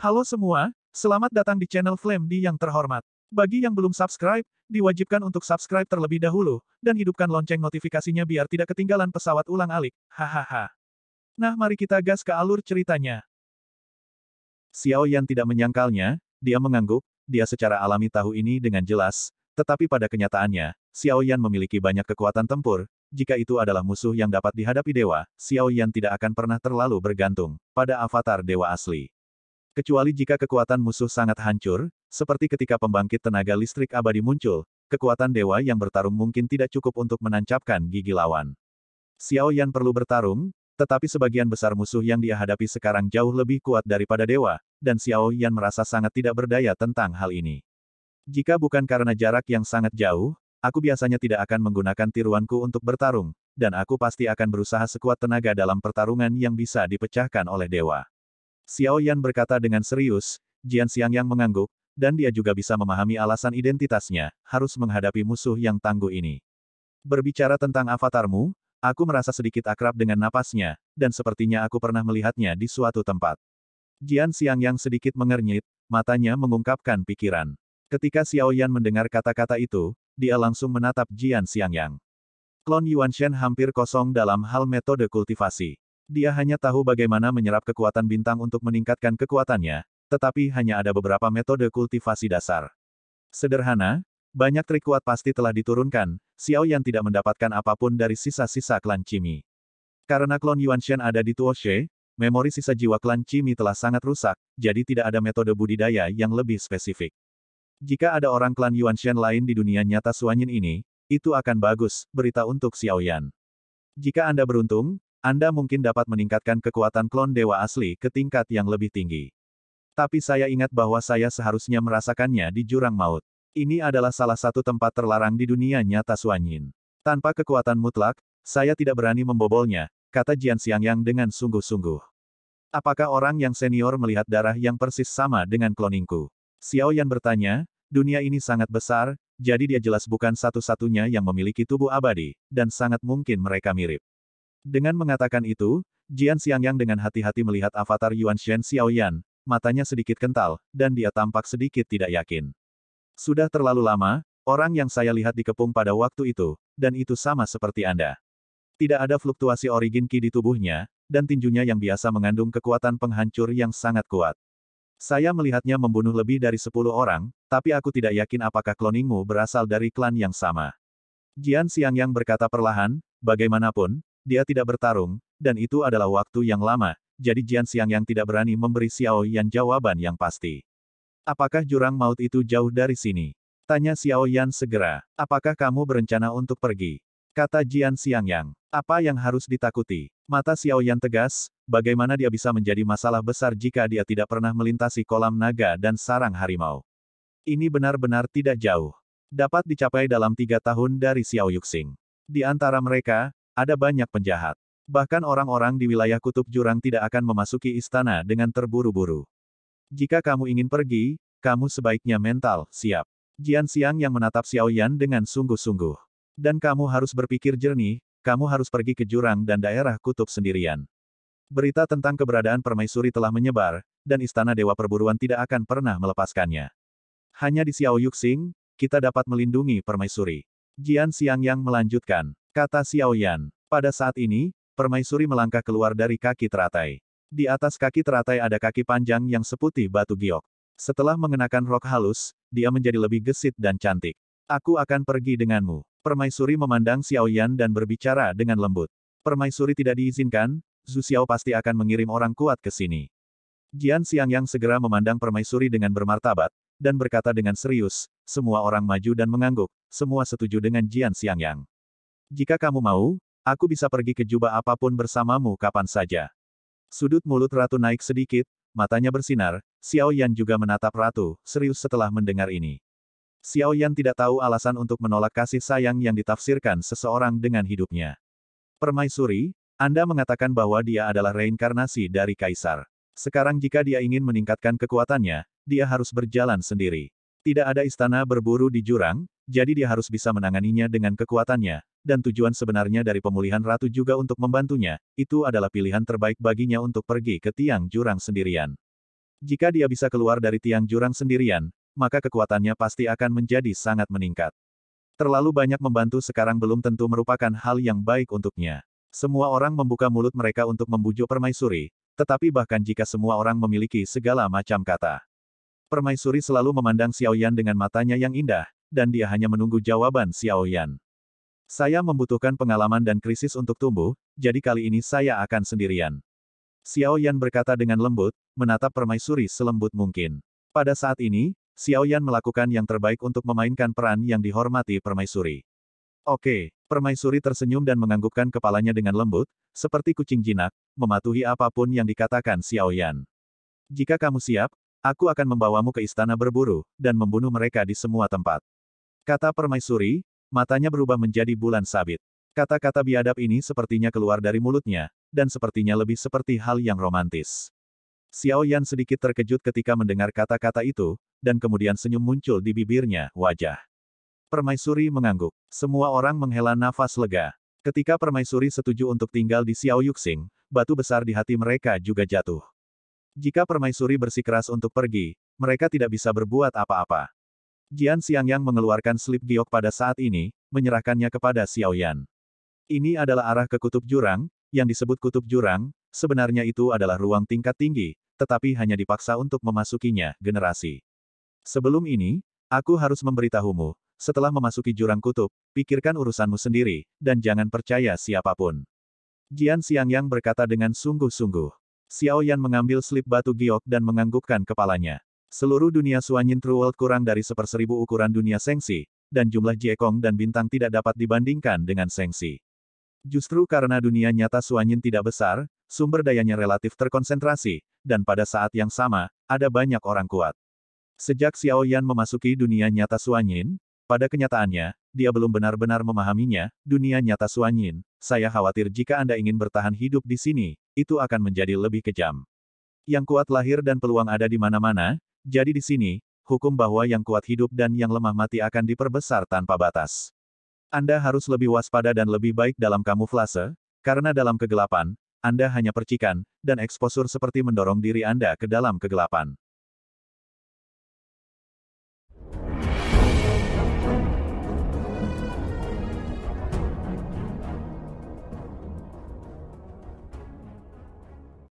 Halo semua, selamat datang di channel Flame D yang terhormat. Bagi yang belum subscribe, diwajibkan untuk subscribe terlebih dahulu, dan hidupkan lonceng notifikasinya biar tidak ketinggalan pesawat ulang-alik. Hahaha. Nah, mari kita gas ke alur ceritanya. Xiao Yan tidak menyangkalnya, dia mengangguk, dia secara alami tahu ini dengan jelas, tetapi pada kenyataannya, Xiao Yan memiliki banyak kekuatan tempur. Jika itu adalah musuh yang dapat dihadapi dewa, Xiao Yan tidak akan pernah terlalu bergantung pada avatar dewa asli. Kecuali jika kekuatan musuh sangat hancur, seperti ketika pembangkit tenaga listrik abadi muncul, kekuatan dewa yang bertarung mungkin tidak cukup untuk menancapkan gigi lawan. Xiao Yan perlu bertarung, tetapi sebagian besar musuh yang dia hadapi sekarang jauh lebih kuat daripada dewa, dan Xiao Yan merasa sangat tidak berdaya tentang hal ini. Jika bukan karena jarak yang sangat jauh, aku biasanya tidak akan menggunakan tiruanku untuk bertarung, dan aku pasti akan berusaha sekuat tenaga dalam pertarungan yang bisa dipecahkan oleh dewa. Xiao Yan berkata dengan serius, Jian Xiangyang mengangguk, dan dia juga bisa memahami alasan identitasnya, harus menghadapi musuh yang tangguh ini. Berbicara tentang avatarmu, aku merasa sedikit akrab dengan napasnya, dan sepertinya aku pernah melihatnya di suatu tempat. Jian Xiangyang sedikit mengernyit, matanya mengungkapkan pikiran. Ketika Xiao Yan mendengar kata-kata itu, dia langsung menatap Jian Xiangyang. Klon Yuanshen hampir kosong dalam hal metode kultivasi. Dia hanya tahu bagaimana menyerap kekuatan bintang untuk meningkatkan kekuatannya, tetapi hanya ada beberapa metode kultivasi dasar. Sederhana, banyak trik kuat pasti telah diturunkan, Xiao Yan tidak mendapatkan apapun dari sisa-sisa klan Qimi. Karena klon Yuanshen ada di Tuoshe, memori sisa jiwa klan Qimi telah sangat rusak, jadi tidak ada metode budidaya yang lebih spesifik. Jika ada orang klan Yuanshen lain di dunia nyata Suanyin ini, itu akan bagus, berita untuk Xiao Yan. Jika Anda beruntung, Anda mungkin dapat meningkatkan kekuatan klon dewa asli ke tingkat yang lebih tinggi. Tapi saya ingat bahwa saya seharusnya merasakannya di jurang maut. Ini adalah salah satu tempat terlarang di dunia nyata Suanyin. Tanpa kekuatan mutlak, saya tidak berani membobolnya, kata Jian Xiangyang dengan sungguh-sungguh. Apakah orang yang senior melihat darah yang persis sama dengan kloningku? Xiao Yan bertanya, dunia ini sangat besar, jadi dia jelas bukan satu-satunya yang memiliki tubuh abadi, dan sangat mungkin mereka mirip. Dengan mengatakan itu, Jian Xiangyang dengan hati-hati melihat avatar Yuanshen Xiao Yan, matanya sedikit kental, dan dia tampak sedikit tidak yakin. Sudah terlalu lama, orang yang saya lihat dikepung pada waktu itu, dan itu sama seperti Anda. Tidak ada fluktuasi origin Qi di tubuhnya, dan tinjunya yang biasa mengandung kekuatan penghancur yang sangat kuat. Saya melihatnya membunuh lebih dari 10 orang, tapi aku tidak yakin apakah kloningmu berasal dari klan yang sama. Jian Xiangyang berkata perlahan, bagaimanapun, dia tidak bertarung, dan itu adalah waktu yang lama, jadi Jian Xiangyang tidak berani memberi Xiao Yan jawaban yang pasti. Apakah jurang maut itu jauh dari sini? Tanya Xiao Yan segera. Apakah kamu berencana untuk pergi? Kata Jian Xiangyang. Apa yang harus ditakuti? Mata Xiao Yan tegas, bagaimana dia bisa menjadi masalah besar jika dia tidak pernah melintasi kolam naga dan sarang harimau. Ini benar-benar tidak jauh. Dapat dicapai dalam 3 tahun dari Xiao Yuxing. Di antara mereka, ada banyak penjahat. Bahkan orang-orang di wilayah kutub jurang tidak akan memasuki istana dengan terburu-buru. Jika kamu ingin pergi, kamu sebaiknya mental siap. Jian Xiang yang menatap Xiao Yan dengan sungguh-sungguh. Dan kamu harus berpikir jernih, kamu harus pergi ke jurang dan daerah kutub sendirian. Berita tentang keberadaan permaisuri telah menyebar, dan istana Dewa Perburuan tidak akan pernah melepaskannya. Hanya di Xiao Yuxing, kita dapat melindungi permaisuri. Jian Xiangyang melanjutkan. Kata Xiao Yan. Pada saat ini, permaisuri melangkah keluar dari kaki teratai. Di atas kaki teratai ada kaki panjang yang seputih batu giok. Setelah mengenakan rok halus, dia menjadi lebih gesit dan cantik. Aku akan pergi denganmu. Permaisuri memandang Xiao Yan dan berbicara dengan lembut. Permaisuri tidak diizinkan, Zhu Xiao pasti akan mengirim orang kuat ke sini. Jian Xiangyang segera memandang permaisuri dengan bermartabat, dan berkata dengan serius, semua orang maju dan mengangguk, semua setuju dengan Jian Xiangyang. Jika kamu mau, aku bisa pergi ke jubah apapun bersamamu kapan saja. Sudut mulut ratu naik sedikit, matanya bersinar, Xiao Yan juga menatap ratu, serius setelah mendengar ini. Xiao Yan tidak tahu alasan untuk menolak kasih sayang yang ditafsirkan seseorang dengan hidupnya. Permaisuri, Anda mengatakan bahwa dia adalah reinkarnasi dari kaisar. Sekarang jika dia ingin meningkatkan kekuatannya, dia harus berjalan sendiri. Tidak ada istana berburu di jurang, jadi dia harus bisa menanganinya dengan kekuatannya, dan tujuan sebenarnya dari pemulihan ratu juga untuk membantunya, itu adalah pilihan terbaik baginya untuk pergi ke tiang jurang sendirian. Jika dia bisa keluar dari tiang jurang sendirian, maka kekuatannya pasti akan menjadi sangat meningkat. Terlalu banyak membantu sekarang belum tentu merupakan hal yang baik untuknya. Semua orang membuka mulut mereka untuk membujuk permaisuri, tetapi bahkan jika semua orang memiliki segala macam kata. Permaisuri selalu memandang Xiao Yan dengan matanya yang indah, dan dia hanya menunggu jawaban Xiao Yan. Saya membutuhkan pengalaman dan krisis untuk tumbuh, jadi kali ini saya akan sendirian. Xiao Yan berkata dengan lembut, menatap permaisuri selembut mungkin. Pada saat ini, Xiao Yan melakukan yang terbaik untuk memainkan peran yang dihormati permaisuri. Oke, permaisuri tersenyum dan menganggukkan kepalanya dengan lembut, seperti kucing jinak, mematuhi apapun yang dikatakan Xiao Yan. Jika kamu siap, aku akan membawamu ke istana berburu, dan membunuh mereka di semua tempat. Kata permaisuri, matanya berubah menjadi bulan sabit. Kata-kata biadab ini sepertinya keluar dari mulutnya, dan sepertinya lebih seperti hal yang romantis. Xiao Yan sedikit terkejut ketika mendengar kata-kata itu, dan kemudian senyum muncul di bibirnya, wajah. Permaisuri mengangguk. Semua orang menghela nafas lega. Ketika permaisuri setuju untuk tinggal di Xiao Yuxing, batu besar di hati mereka juga jatuh. Jika permaisuri bersikeras untuk pergi, mereka tidak bisa berbuat apa-apa. Jian Xiangyang mengeluarkan slip giok pada saat ini, menyerahkannya kepada Xiao Yan. Ini adalah arah ke kutub jurang, yang disebut kutub jurang, sebenarnya itu adalah ruang tingkat tinggi, tetapi hanya dipaksa untuk memasukinya, generasi. Sebelum ini, aku harus memberitahumu, setelah memasuki jurang kutub, pikirkan urusanmu sendiri, dan jangan percaya siapapun. Jian Xiangyang berkata dengan sungguh-sungguh. Xiao Yan mengambil slip batu giok dan menganggukkan kepalanya. Seluruh dunia Suanyin True World kurang dari 1/1000 ukuran dunia Sengsi, dan jumlah Jiekong dan bintang tidak dapat dibandingkan dengan Sengsi. Justru karena dunia nyata Suanyin tidak besar, sumber dayanya relatif terkonsentrasi, dan pada saat yang sama, ada banyak orang kuat. Sejak Xiao Yan memasuki dunia nyata Suanyin, pada kenyataannya, dia belum benar-benar memahaminya, dunia nyata Suanyin. Saya khawatir jika Anda ingin bertahan hidup di sini, itu akan menjadi lebih kejam. Yang kuat lahir dan peluang ada di mana-mana, jadi di sini, hukum bahwa yang kuat hidup dan yang lemah mati akan diperbesar tanpa batas. Anda harus lebih waspada dan lebih baik dalam kamuflase, karena dalam kegelapan, Anda hanya percikan, dan eksposur seperti mendorong diri Anda ke dalam kegelapan.